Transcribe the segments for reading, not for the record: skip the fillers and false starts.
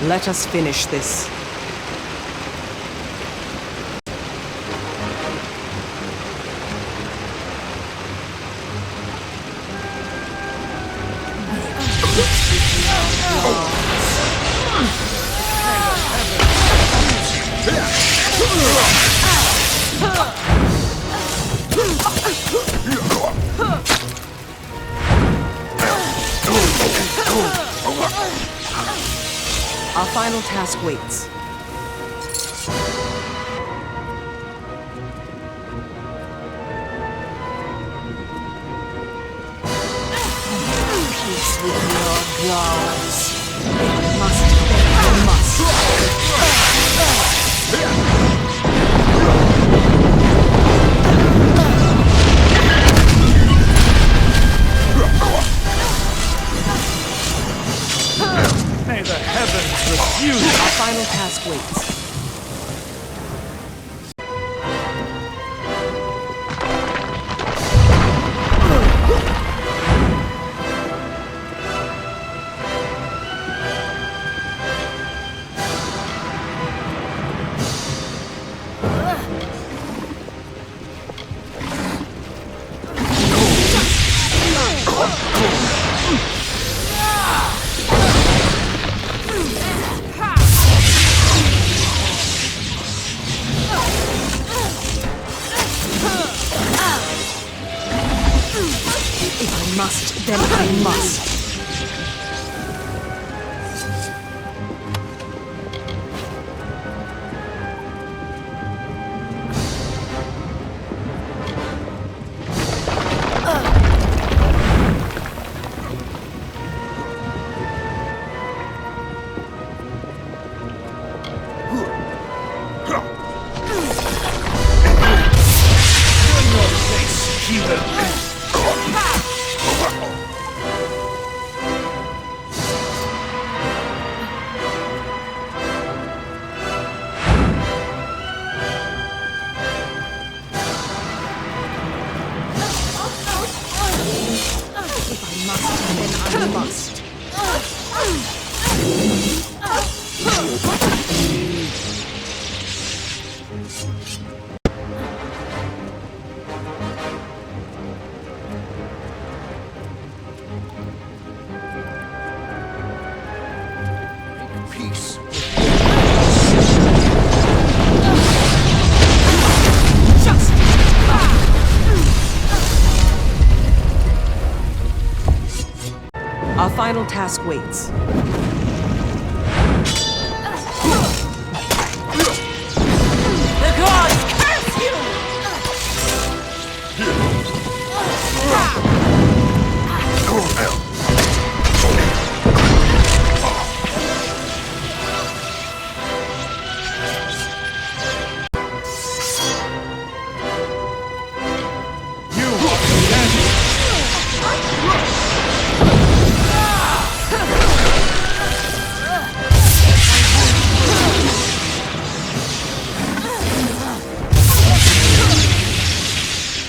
Let us finish this. Our final task waits. Peace with your gods. It must be, I must. May the heavens refuse. Our final task waits. If I must, then I must. I must. Peace. Our final task waits. The gods curse you!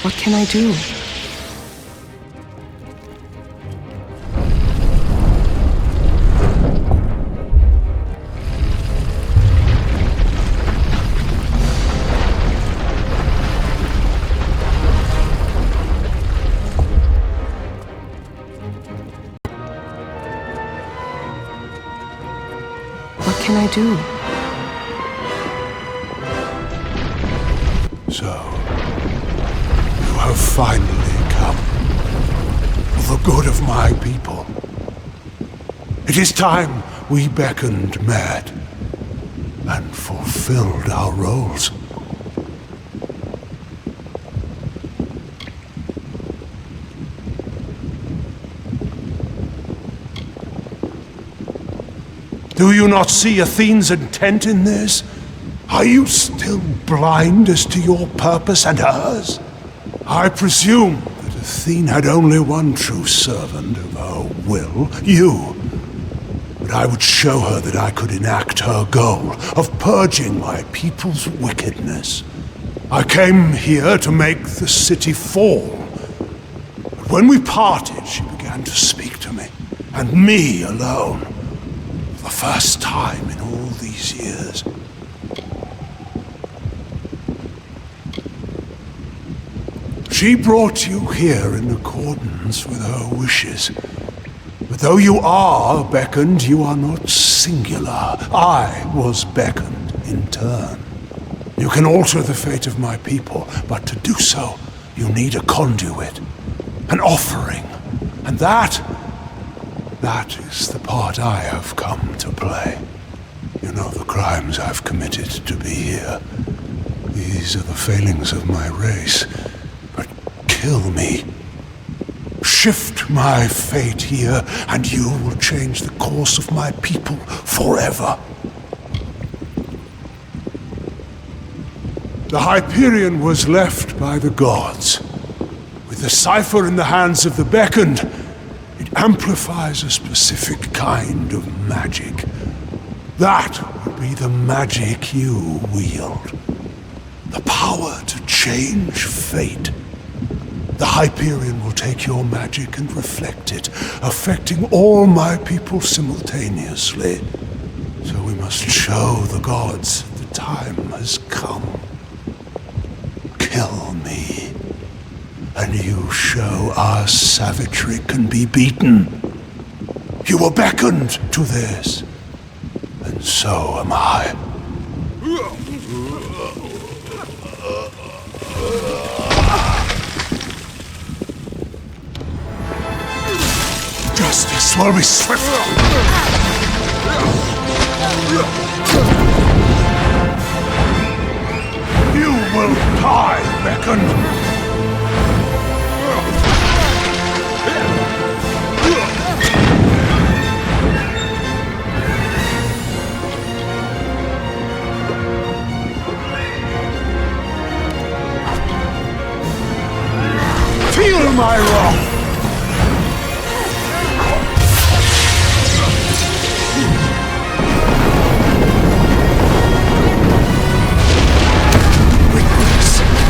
What can I do? What can I do? So, you have finally come. For the good of my people. It is time we beckoned Mad and fulfilled our roles. Do you not see Athene's intent in this? Are you still blind as to your purpose and hers? I presume that Athene had only one true servant of her will, you. But I would show her that I could enact her goal of purging my people's wickedness. I came here to make the city fall. But when we parted, she began to speak to me, and me alone. the first time in all these years. She brought you here in accordance with her wishes. But though you are beckoned, you are not singular. I was beckoned in turn. You can alter the fate of my people, but to do so, you need a conduit, an offering. And that is the part I have come to play. You know the crimes I've committed to be here. These are the failings of my race. But kill me. Shift my fate here, and you will change the course of my people forever. The Hyperion was left by the gods. With the cipher in the hands of the beckoned, it amplifies a specific kind of magic. That would be the magic you wield. The power to change fate. The Hyperion will take your magic and reflect it, affecting all my people simultaneously. So we must show the gods the time has come. Kill me, and you show our savagery can be beaten. You were beckoned to this, and so am I. Justice will be swift. You will die, beckoned. Feel my wrath.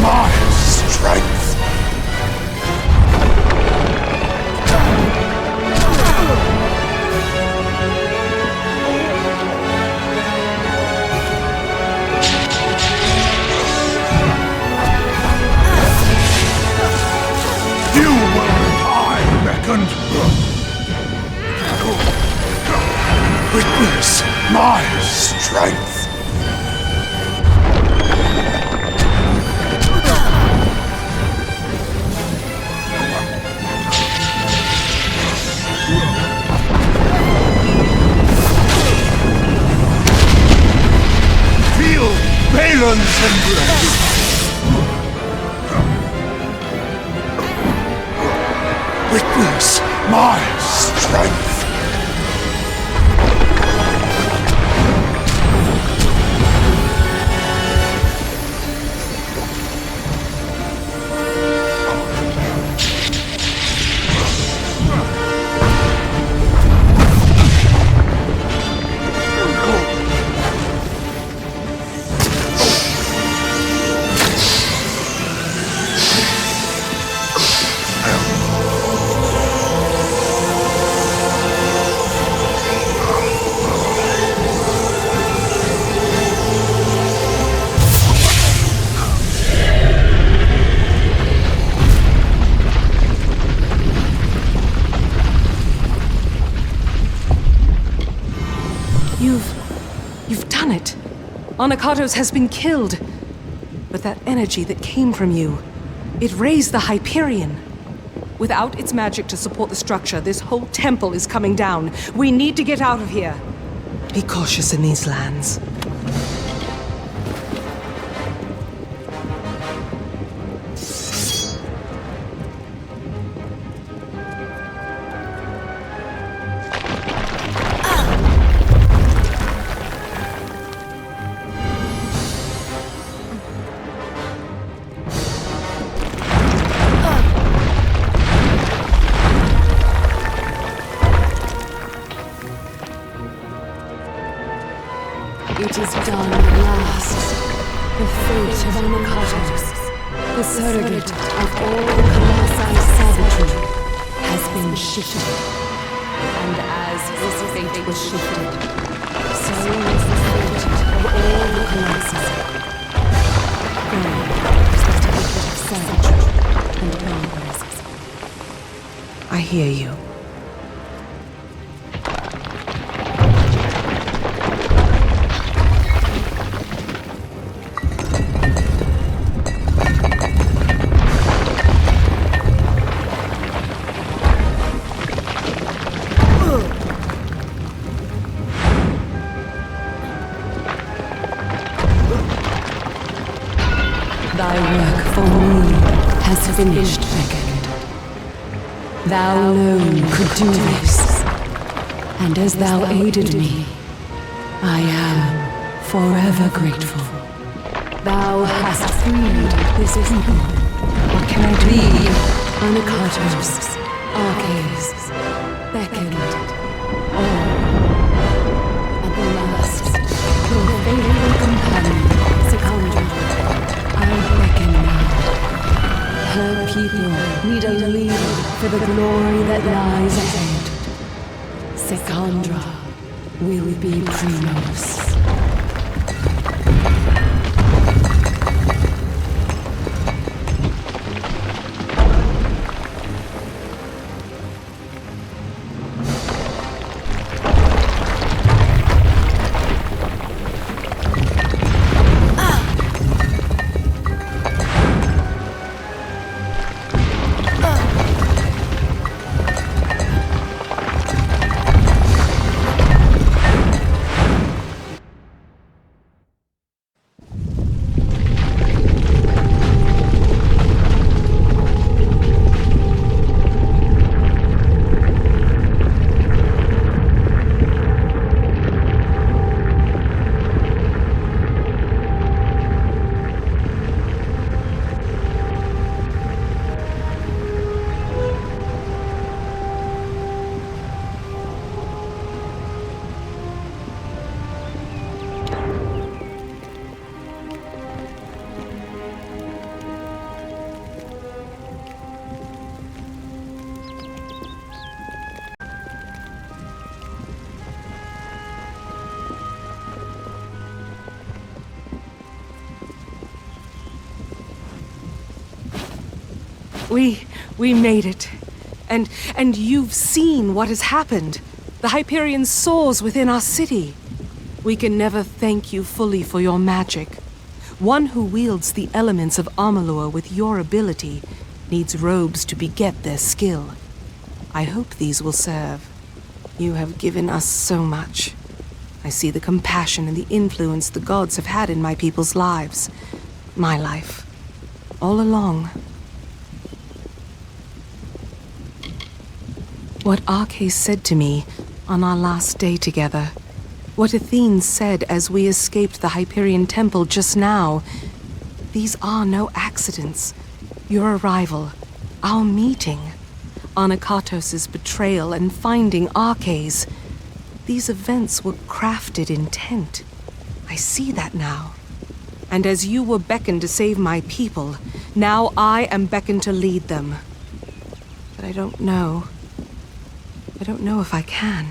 My strength. You will die, beckoned. Witness my strength. Baron's embrace. Witness my strength. You've done it. Anakatos has been killed. But that energy that came from you, it raised the Hyperion. Without its magic to support the structure, this whole temple is coming down. We need to get out of here. Be cautious in these lands. It is done at last. The fate of Amalur, the surrogate of all the Colossi savagery, has been shifted. And as his fate was shifted, so was the fate of all the classes. Gone was the gift of savagery and barbarism. I hear you. Thy work for me has finished, Beckoned. Thou alone could do this, and as thou aided me, I am forever grateful. Thou hast freed this people. What can I do? Thee, Anakatos, Arches, Beckoned, all. At the last, your faithful companion, Secondra, I beckon now. Her people need a leader for the glory that lies ahead. Secondra will be Primos. We made it. And you've seen what has happened. The Hyperion soars within our city. We can never thank you fully for your magic. One who wields the elements of Amalur with your ability needs robes to beget their skill. I hope these will serve. You have given us so much. I see the compassion and the influence the gods have had in my people's lives. My life. All along. What Arches said to me on our last day together, what Athene said as we escaped the Hyperion Temple just now, these are no accidents. Your arrival, our meeting, Anakatos' betrayal and finding Arches, these events were crafted intent. I see that now. And as you were beckoned to save my people, now I am beckoned to lead them. But I don't know if I can.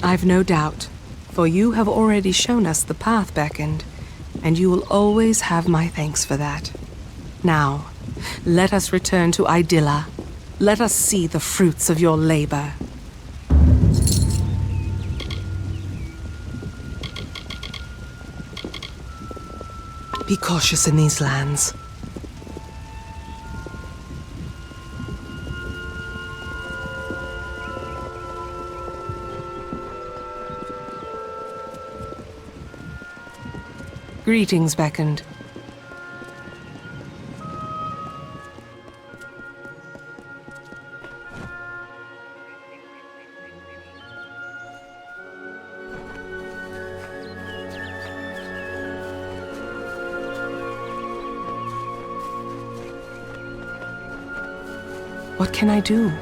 I've no doubt, for you have already shown us the path, Beckoned, and you will always have my thanks for that. Now, let us return to Idylla. Let us see the fruits of your labor. Be cautious in these lands. Greetings, Beckoned. What can I do?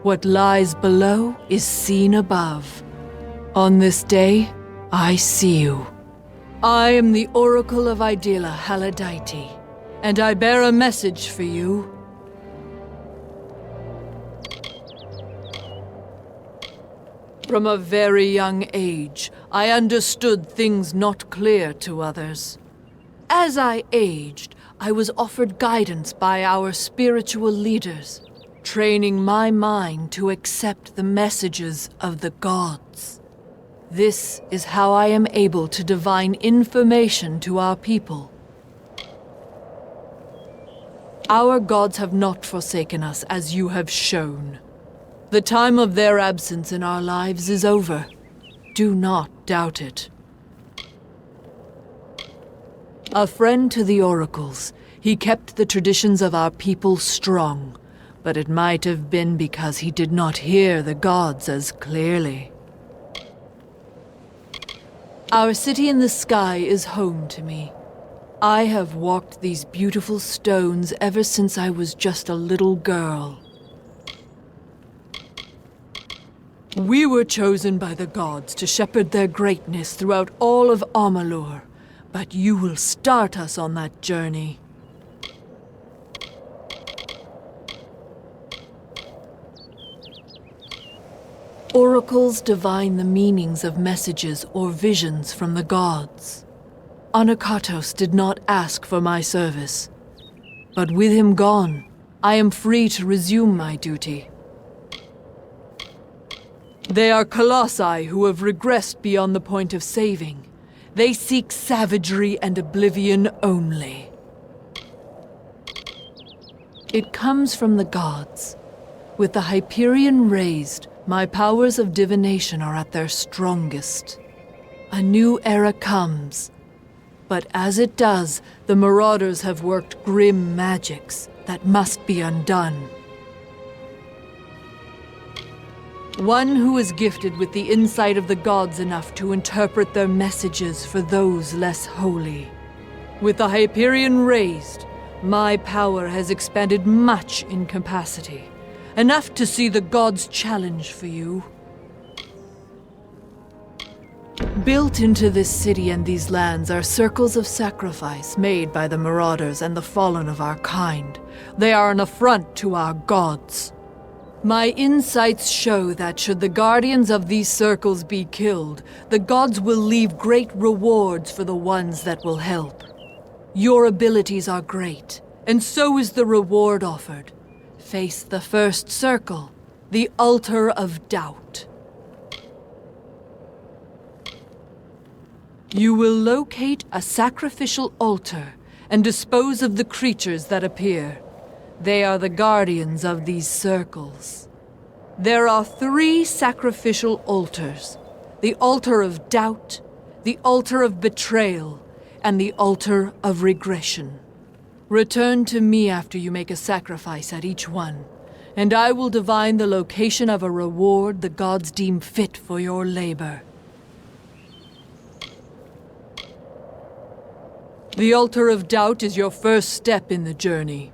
What lies below is seen above. On this day, I see you. I am the Oracle of Idela Haladighti, and I bear a message for you. From a very young age, I understood things not clear to others. As I aged, I was offered guidance by our spiritual leaders, training my mind to accept the messages of the gods. This is how I am able to divine information to our people. Our gods have not forsaken us, as you have shown. The time of their absence in our lives is over. Do not doubt it. A friend to the oracles, he kept the traditions of our people strong, but it might have been because he did not hear the gods as clearly. Our city in the sky is home to me. I have walked these beautiful stones ever since I was just a little girl. We were chosen by the gods to shepherd their greatness throughout all of Amalur, but you will start us on that journey. Oracles divine the meanings of messages or visions from the gods. Anakatos did not ask for my service, but with him gone, I am free to resume my duty. They are colossi who have regressed beyond the point of saving. They seek savagery and oblivion only. It comes from the gods. With the Hyperion raised, my powers of divination are at their strongest. A new era comes. But as it does, the Marauders have worked grim magics that must be undone. One who is gifted with the insight of the gods enough to interpret their messages for those less holy. With the Hyperion raised, my power has expanded much in capacity. Enough to see the gods challenge for you. Built into this city and these lands are circles of sacrifice made by the Marauders and the fallen of our kind. They are an affront to our gods. My insights show that should the guardians of these circles be killed, the gods will leave great rewards for the ones that will help. Your abilities are great, and so is the reward offered. Face the first circle, the altar of doubt. You will locate a sacrificial altar and dispose of the creatures that appear. They are the guardians of these circles. There are 3 sacrificial altars: the altar of doubt, the altar of betrayal, and the altar of regression. Return to me after you make a sacrifice at each one, and I will divine the location of a reward the gods deem fit for your labor. The altar of doubt is your first step in the journey.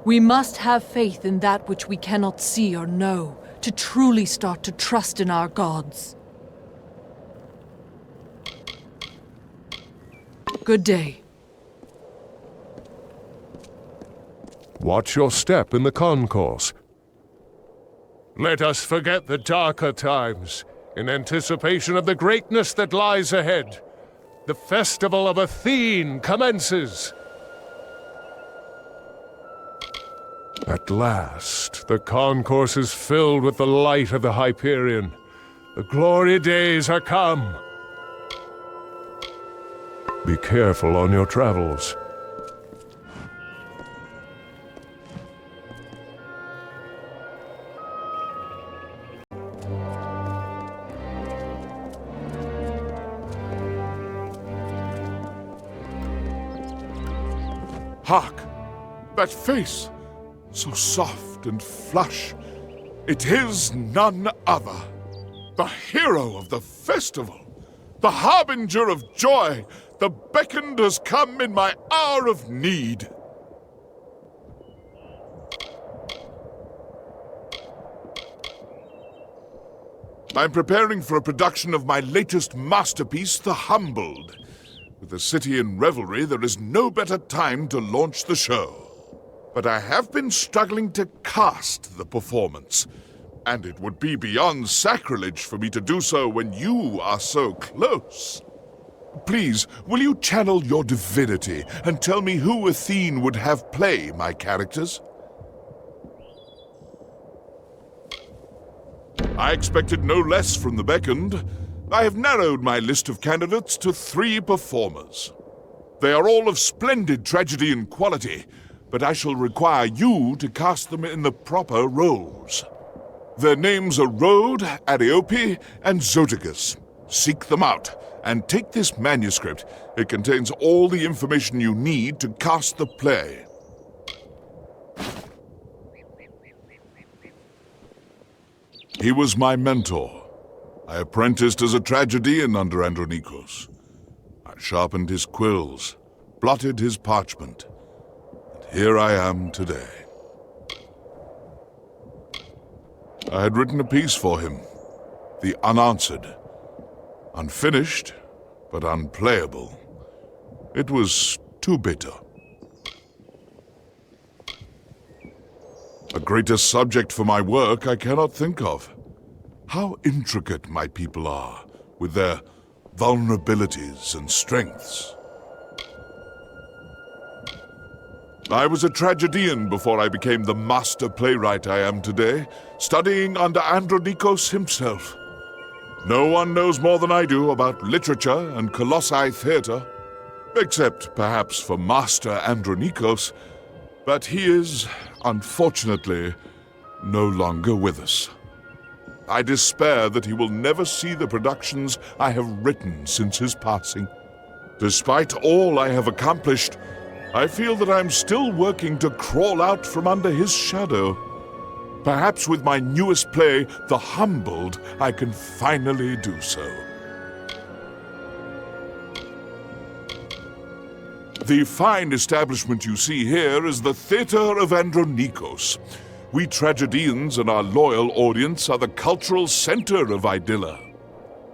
We must have faith in that which we cannot see or know to truly start to trust in our gods. Good day. Watch your step in the concourse. Let us forget the darker times in anticipation of the greatness that lies ahead. The festival of Athene commences. At last, the concourse is filled with the light of the Hyperion. The glory days are come. Be careful on your travels. Hark! That face! So soft and flush. It is none other. The hero of the festival. The harbinger of joy. The beckoned has come in my hour of need. I'm preparing for a production of my latest masterpiece, The Humbled. With the city in revelry, there is no better time to launch the show. But I have been struggling to cast the performance, and it would be beyond sacrilege for me to do so when you are so close. Please, will you channel your divinity and tell me who Athene would have play my characters? I expected no less from the beckoned. I have narrowed my list of candidates to 3 performers. They are all of splendid tragedy and quality, but I shall require you to cast them in the proper roles. Their names are Rhode, Ariope, and Zoticus. Seek them out, and take this manuscript. It contains all the information you need to cast the play. He was my mentor. I apprenticed as a tragedian under Andronikos. I sharpened his quills, blotted his parchment, and here I am today. I had written a piece for him, The Unanswered. Unfinished, but unplayable. It was too bitter. A greater subject for my work I cannot think of. How intricate my people are, with their vulnerabilities and strengths. I was a tragedian before I became the master playwright I am today, studying under Andronikos himself. No one knows more than I do about literature and colossi theater, except perhaps for Master Andronikos, but he is, unfortunately, no longer with us. I despair that he will never see the productions I have written since his passing. Despite all I have accomplished, I feel that I'm still working to crawl out from under his shadow. Perhaps with my newest play, The Humbled, I can finally do so. The fine establishment you see here is the Theatre of Andronikos. We tragedians and our loyal audience are the cultural center of Idylla.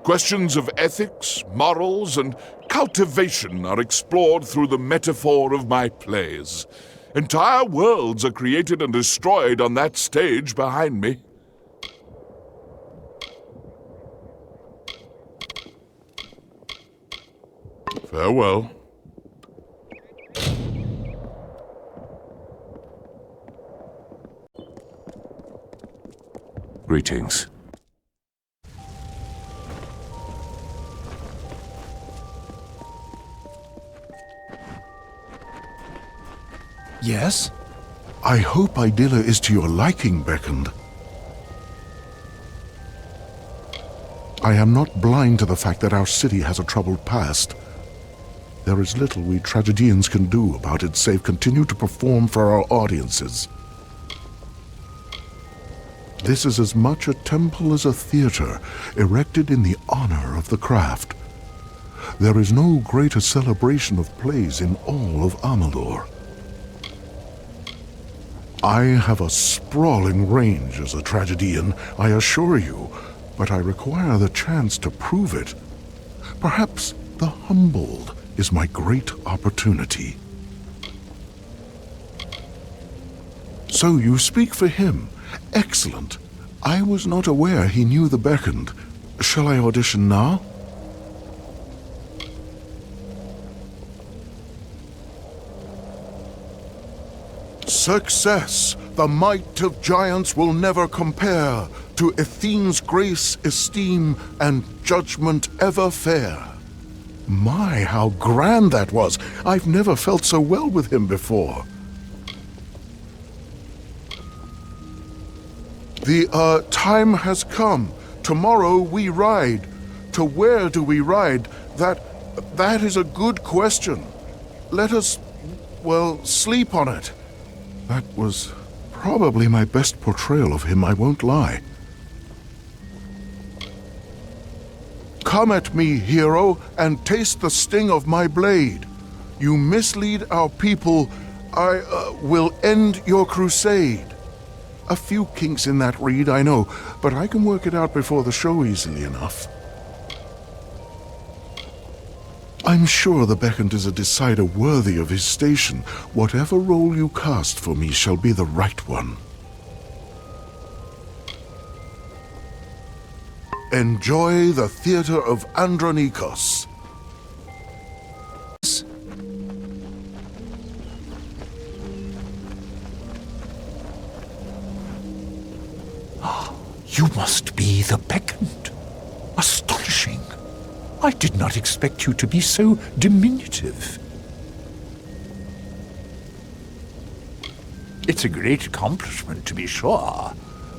Questions of ethics, morals, and cultivation are explored through the metaphor of my plays. Entire worlds are created and destroyed on that stage behind me. Farewell. Greetings. Yes? I hope Idylla is to your liking, Beckoned. I am not blind to the fact that our city has a troubled past. There is little we tragedians can do about it save continue to perform for our audiences. This is as much a temple as a theater, erected in the honor of the craft. There is no greater celebration of plays in all of Amalur. I have a sprawling range as a tragedian, I assure you, but I require the chance to prove it. Perhaps The Humbled is my great opportunity. So you speak for him. Excellent. I was not aware he knew the Beckoned. Shall I audition now? Success! The might of giants will never compare to Athene's grace, esteem, and judgment ever fair. My, how grand that was! I've never felt so well with him before. The time has come. Tomorrow we ride. To where do we ride? That is a good question. Let us, well, sleep on it. That was probably my best portrayal of him, I won't lie. Come at me, hero, and taste the sting of my blade. You mislead our people, I will end your crusade. A few kinks in that reed, I know, but I can work it out before the show easily enough. I'm sure the Beckoned is a decider worthy of his station. Whatever role you cast for me shall be the right one. Enjoy the Theatre of Andronikos. You must be the Beckoned. Astonishing. I did not expect you to be so diminutive. It's a great accomplishment, to be sure,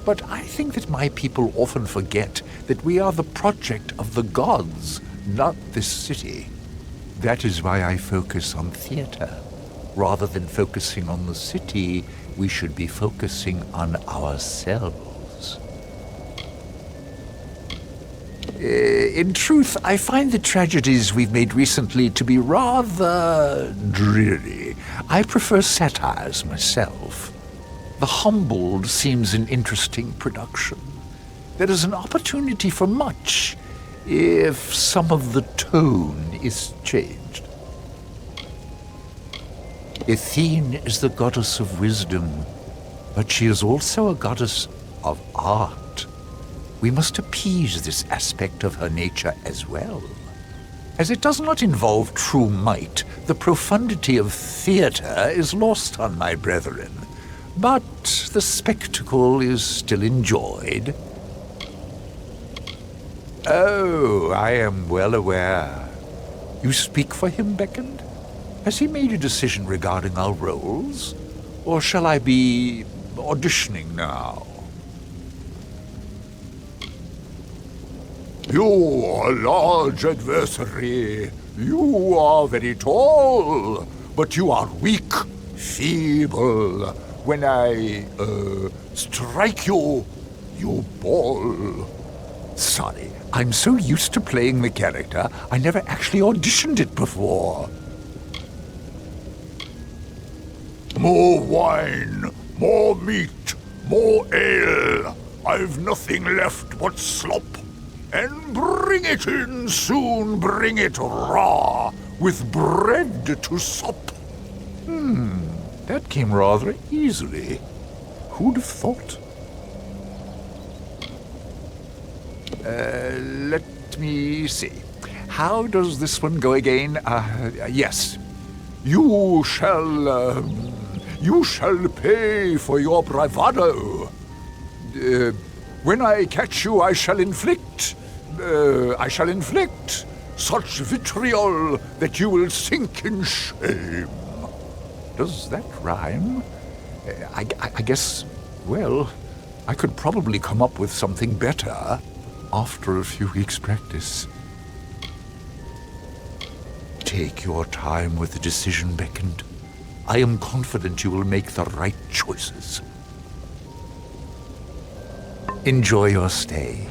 but I think that my people often forget that we are the project of the gods, not this city. That is why I focus on theater. Rather than focusing on the city, we should be focusing on ourselves. In truth, I find the tragedies we've made recently to be rather dreary. I prefer satires myself. The Humbled seems an interesting production. There is an opportunity for much if some of the tone is changed. Athene is the goddess of wisdom, but she is also a goddess of art. We must appease this aspect of her nature as well. As it does not involve true might, the profundity of theater is lost on my brethren. But the spectacle is still enjoyed. Oh, I am well aware. You speak for him, Beckoned? Has he made a decision regarding our roles? Or shall I be auditioning now? You are a large adversary. You are very tall, but you are weak, feeble. When I, strike you, you fall. Sorry, I'm so used to playing the character, I never actually auditioned it before. More wine, more meat, more ale. I've nothing left but slop. And bring it in soon, bring it raw, with bread to sup. That came rather easily. Who'd have thought? Let me see. How does this one go again? Yes. You shall pay for your bravado. When I catch you, I shall inflict such vitriol that you will sink in shame. Does that rhyme? I guess, well, I could probably come up with something better after a few weeks' practice. Take your time with the decision, Beckoned. I am confident you will make the right choices. Enjoy your stay.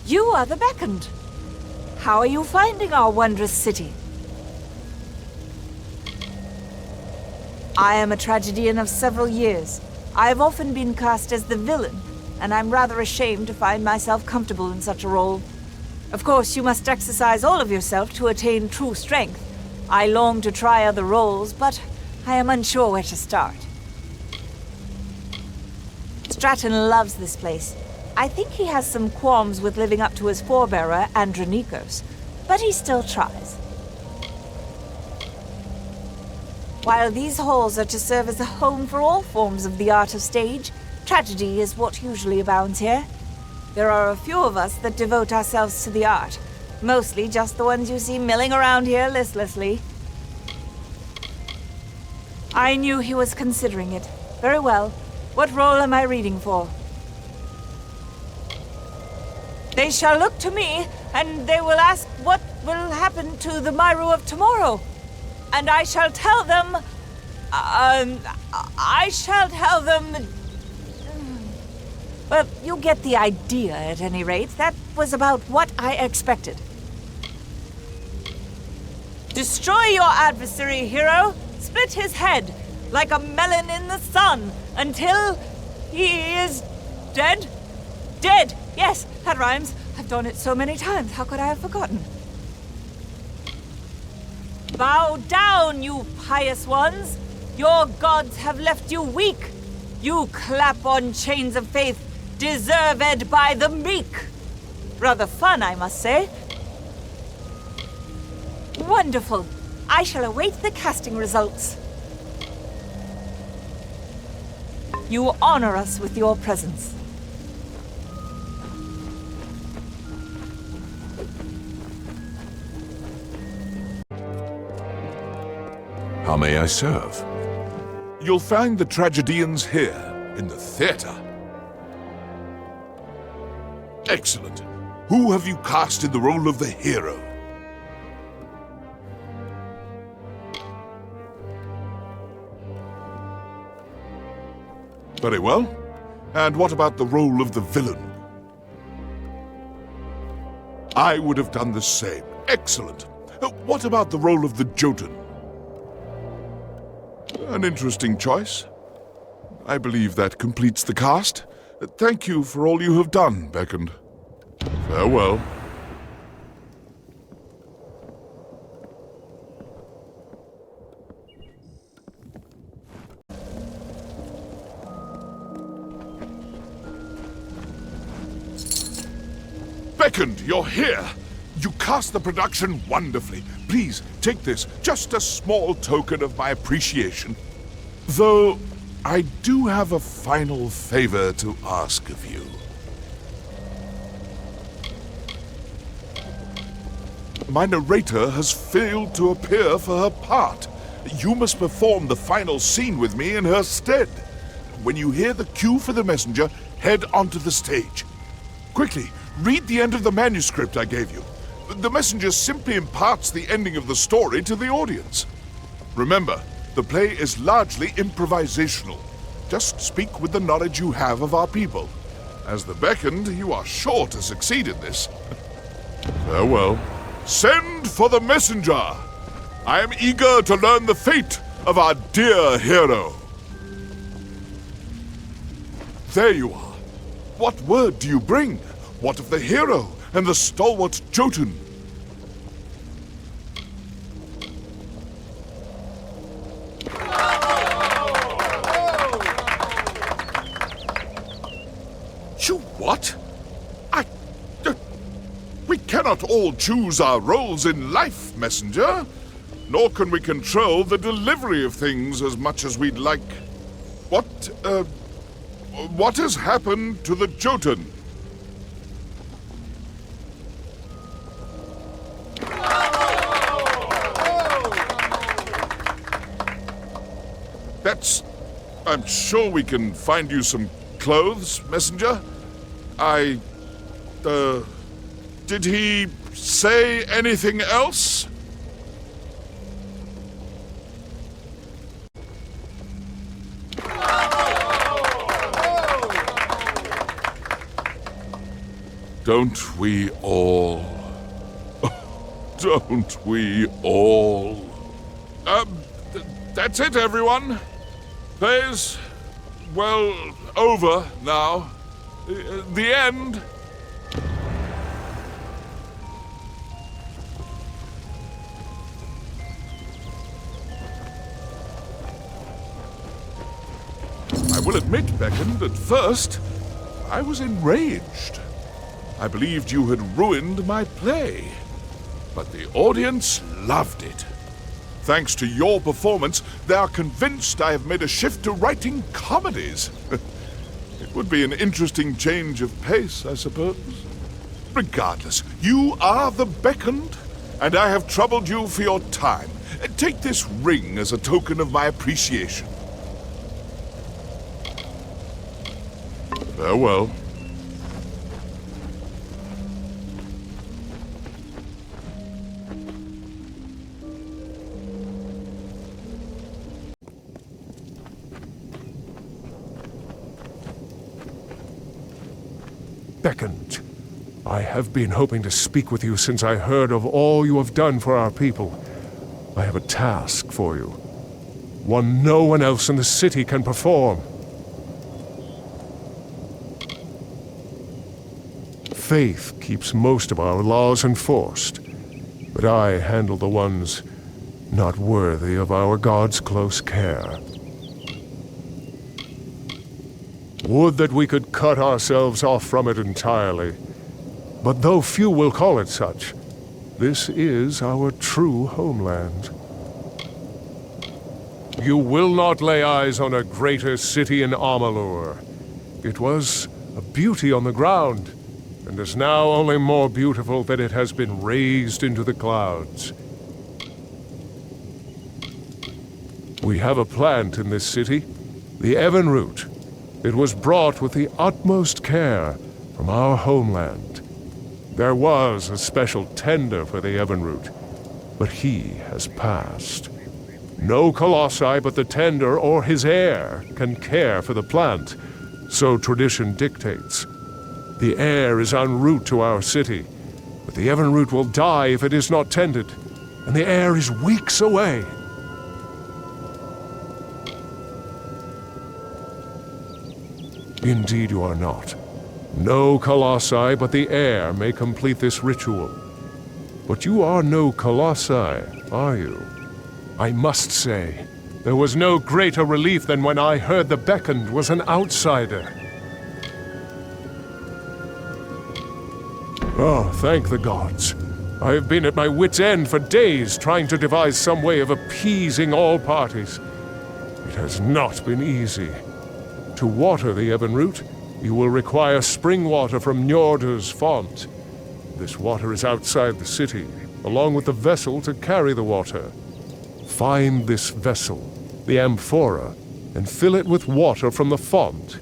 You are the Beckoned. How are you finding our wondrous city? I am a tragedian of several years. I have often been cast as the villain, and I'm rather ashamed to find myself comfortable in such a role. Of course, you must exercise all of yourself to attain true strength. I long to try other roles, but I am unsure where to start. Stratton loves this place. I think he has some qualms with living up to his forebearer, Andronikos, but he still tries. While these halls are to serve as a home for all forms of the art of stage, tragedy is what usually abounds here. There are a few of us that devote ourselves to the art, mostly just the ones you see milling around here listlessly. I knew he was considering it. Very well. What role am I reading for? They shall look to me, and they will ask what will happen to the Myru of tomorrow. And I shall tell them... Well, you get the idea at any rate. That was about what I expected. Destroy your adversary, hero. Split his head like a melon in the sun until he is dead. Dead! Yes, that rhymes. I've done it so many times. How could I have forgotten? Bow down, you pious ones. Your gods have left you weak. You clap on chains of faith, deserved by the meek. Rather fun, I must say. Wonderful. I shall await the casting results. You honor us with your presence. How may I serve? You'll find the tragedians here, in the theater. Excellent. Who have you cast in the role of the hero? Very well. And what about the role of the villain? I would have done the same. Excellent. What about the role of the Jotun? An interesting choice. I believe that completes the cast. Thank you for all you have done, Beckoned. Farewell. Beckoned, you're here! You cast the production wonderfully. Please, take this, just a small token of my appreciation. Though, I do have a final favor to ask of you. My narrator has failed to appear for her part. You must perform the final scene with me in her stead. When you hear the cue for the messenger, head onto the stage. Quickly, read the end of the manuscript I gave you. The messenger simply imparts the ending of the story to the audience. Remember, the play is largely improvisational. Just speak with the knowledge you have of our people. As the Beckoned, you are sure to succeed in this. Farewell. Send for the messenger! I am eager to learn the fate of our dear hero. There you are. What word do you bring? What of the hero and the stalwart Jotun? You what? We cannot all choose our roles in life, messenger. Nor can we control the delivery of things as much as we'd like. What has happened to the Jotun? I'm sure we can find you some clothes, messenger. Did he say anything else? Don't we all? Don't we all? That's it, everyone. Play's, well, over now. The end. I will admit, Beckoned, at first, I was enraged. I believed you had ruined my play. But the audience loved it. Thanks to your performance, they are convinced I have made a shift to writing comedies. It would be an interesting change of pace, I suppose. Regardless, you are the Beckoned, and I have troubled you for your time. Take this ring as a token of my appreciation. Farewell. Beckoned, I have been hoping to speak with you since I heard of all you have done for our people. I have a task for you. One no one else in the city can perform. Faith keeps most of our laws enforced, but I handle the ones not worthy of our God's close care. Would that we could cut ourselves off from it entirely, but though few will call it such, this is our true homeland. You will not lay eyes on a greater city in Amalur. It was a beauty on the ground, and is now only more beautiful that it has been raised into the clouds. We have a plant in this city, the Evan root. It was brought with the utmost care from our homeland. There was a special tender for the Evan root, but he has passed. No colossi but the tender or his heir can care for the plant, so tradition dictates. The heir is en route to our city, but the Evan root will die if it is not tended, and the heir is weeks away. Indeed you are not. No colossi but the heir may complete this ritual. But you are no colossi, are you? I must say, there was no greater relief than when I heard the beckoned was an outsider. Oh, thank the gods. I have been at my wit's end for days trying to devise some way of appeasing all parties. It has not been easy. To water the Evan root, you will require spring water from Njordr's font. This water is outside the city, along with the vessel to carry the water. Find this vessel, the amphora, and fill it with water from the font.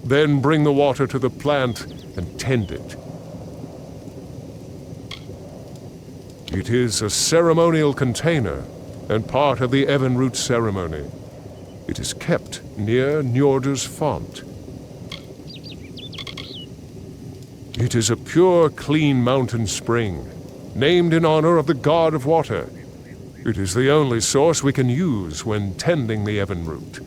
Then bring the water to the plant and tend it. It is a ceremonial container and part of the Evan root ceremony. It is kept near Njordr's font. It is a pure, clean mountain spring, named in honor of the god of water. It is the only source we can use when tending the Evan root.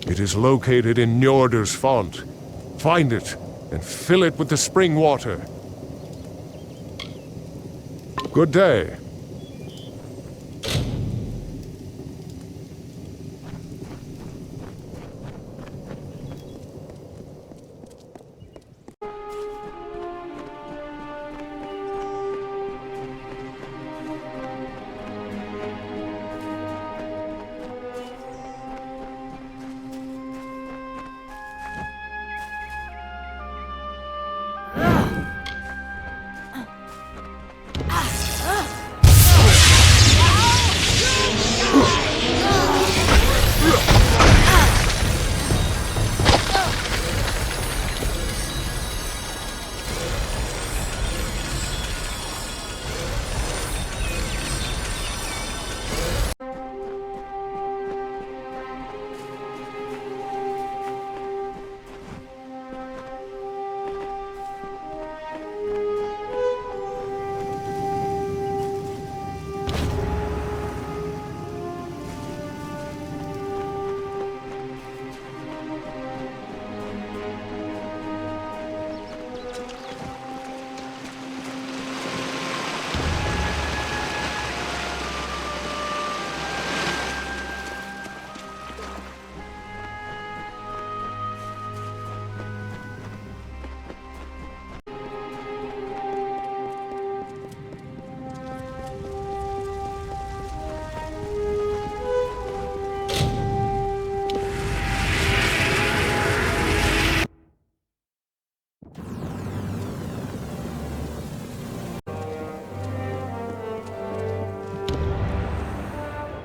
It is located in Njordr's font. Find it and fill it with the spring water. Good day.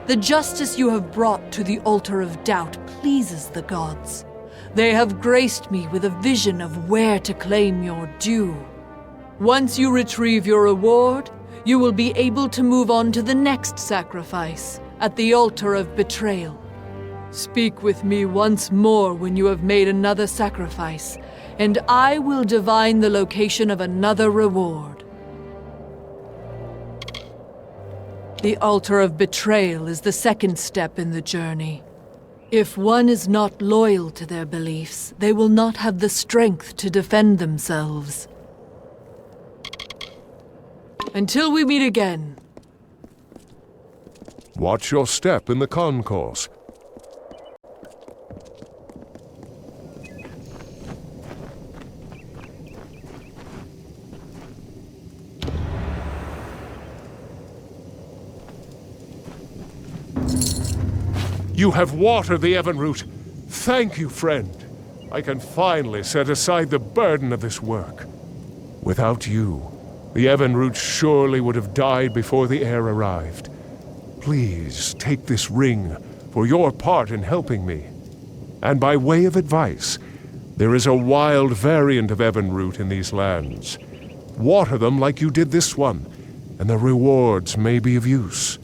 The justice you have brought to the altar of doubt pleases the gods. They have graced me with a vision of where to claim your due. Once you retrieve your reward, you will be able to move on to the next sacrifice at the altar of betrayal. Speak with me once more when you have made another sacrifice, and I will divine the location of another reward. The altar of betrayal is the second step in the journey. If one is not loyal to their beliefs, they will not have the strength to defend themselves. Until we meet again. Watch your step in the concourse. You have watered the Evenroot. Thank you, friend. I can finally set aside the burden of this work. Without you, the Evenroot surely would have died before the heir arrived. Please take this ring for your part in helping me. And by way of advice, there is a wild variant of Evenroot in these lands. Water them like you did this one, and the rewards may be of use.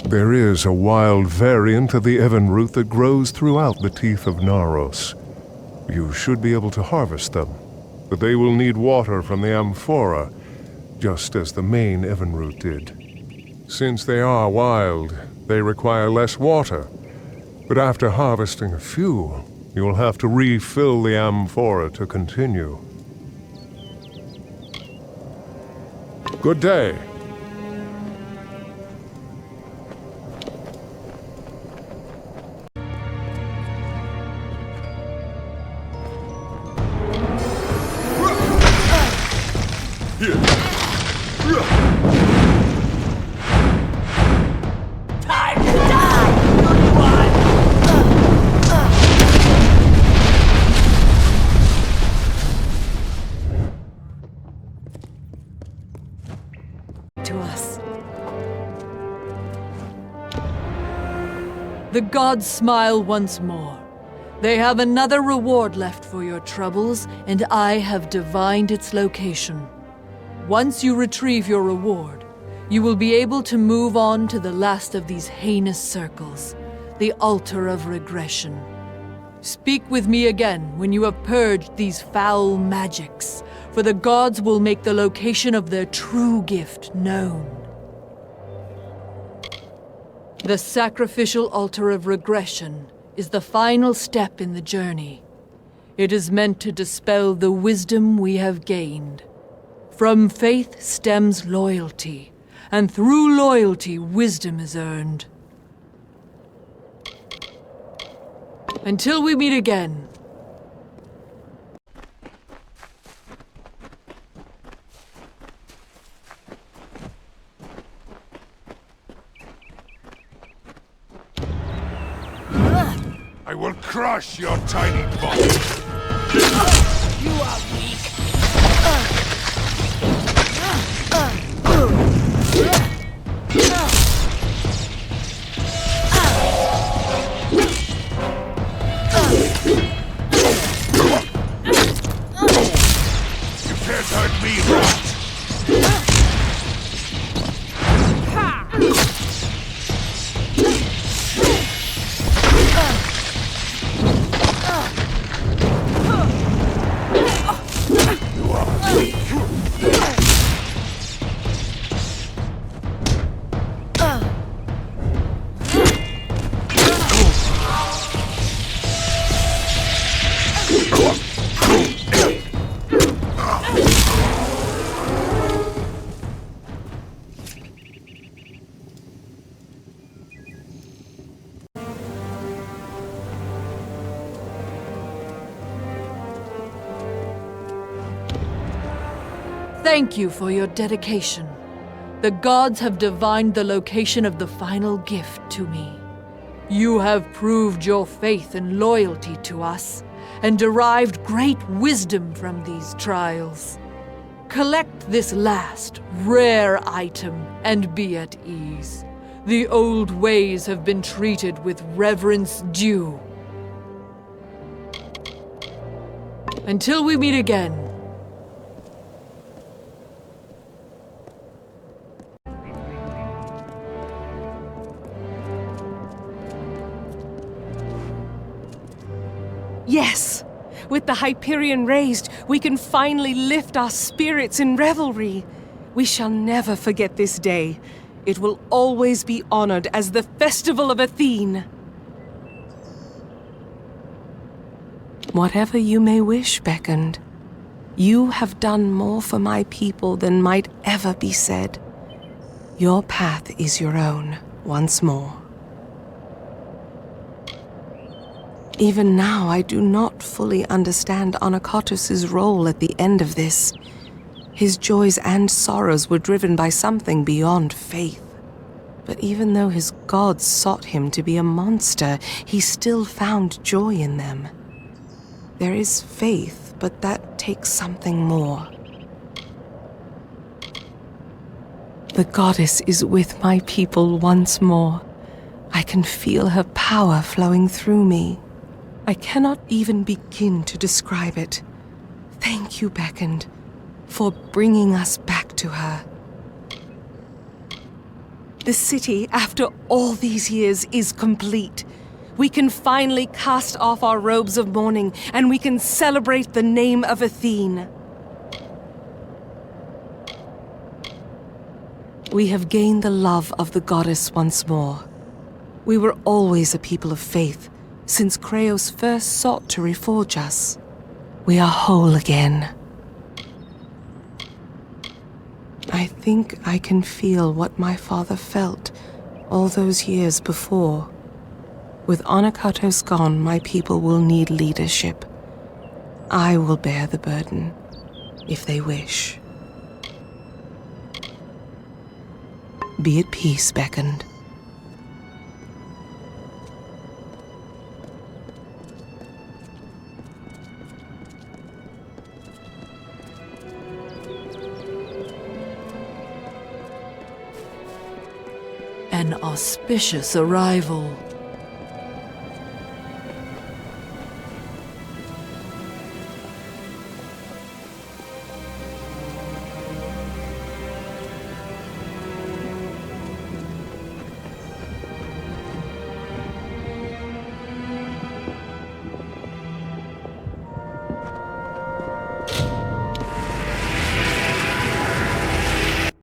There is a wild variant of the Evenroot that grows throughout the teeth of Naros. You should be able to harvest them, but they will need water from the amphora, just as the main Evenroot did. Since they are wild, they require less water, but after harvesting a few, you will have to refill the amphora to continue. Good day. To us. The gods smile once more. They have another reward left for your troubles, and I have divined its location. Once you retrieve your reward, you will be able to move on to the last of these heinous circles, the altar of regression. Speak with me again when you have purged these foul magics, for the gods will make the location of their true gift known. The sacrificial altar of regression is the final step in the journey. It is meant to dispel the wisdom we have gained. From faith stems loyalty, and through loyalty, wisdom is earned. Until we meet again. I will crush your tiny body. You are weak. You can't hurt me, rat! Thank you for your dedication. The gods have divined the location of the final gift to me. You have proved your faith and loyalty to us, and derived great wisdom from these trials. Collect this last, rare item, and be at ease. The old ways have been treated with reverence due. Until we meet again. Yes! With the Hyperion raised, we can finally lift our spirits in revelry. We shall never forget this day. It will always be honored as the Festival of Athene. Whatever you may wish, Beckoned. You have done more for my people than might ever be said. Your path is your own, once more. Even now, I do not fully understand Anakatos' role at the end of this. His joys and sorrows were driven by something beyond faith. But even though his gods sought him to be a monster, he still found joy in them. There is faith, but that takes something more. The goddess is with my people once more. I can feel her power flowing through me. I cannot even begin to describe it. Thank you, Beckoned, for bringing us back to her. The city, after all these years, is complete. We can finally cast off our robes of mourning, and we can celebrate the name of Athene. We have gained the love of the goddess once more. We were always a people of faith, since Kraos first sought to reforge us. We are whole again. I think I can feel what my father felt all those years before. With Anakatos gone, my people will need leadership. I will bear the burden, if they wish. Be at peace, Beckoned. An auspicious arrival.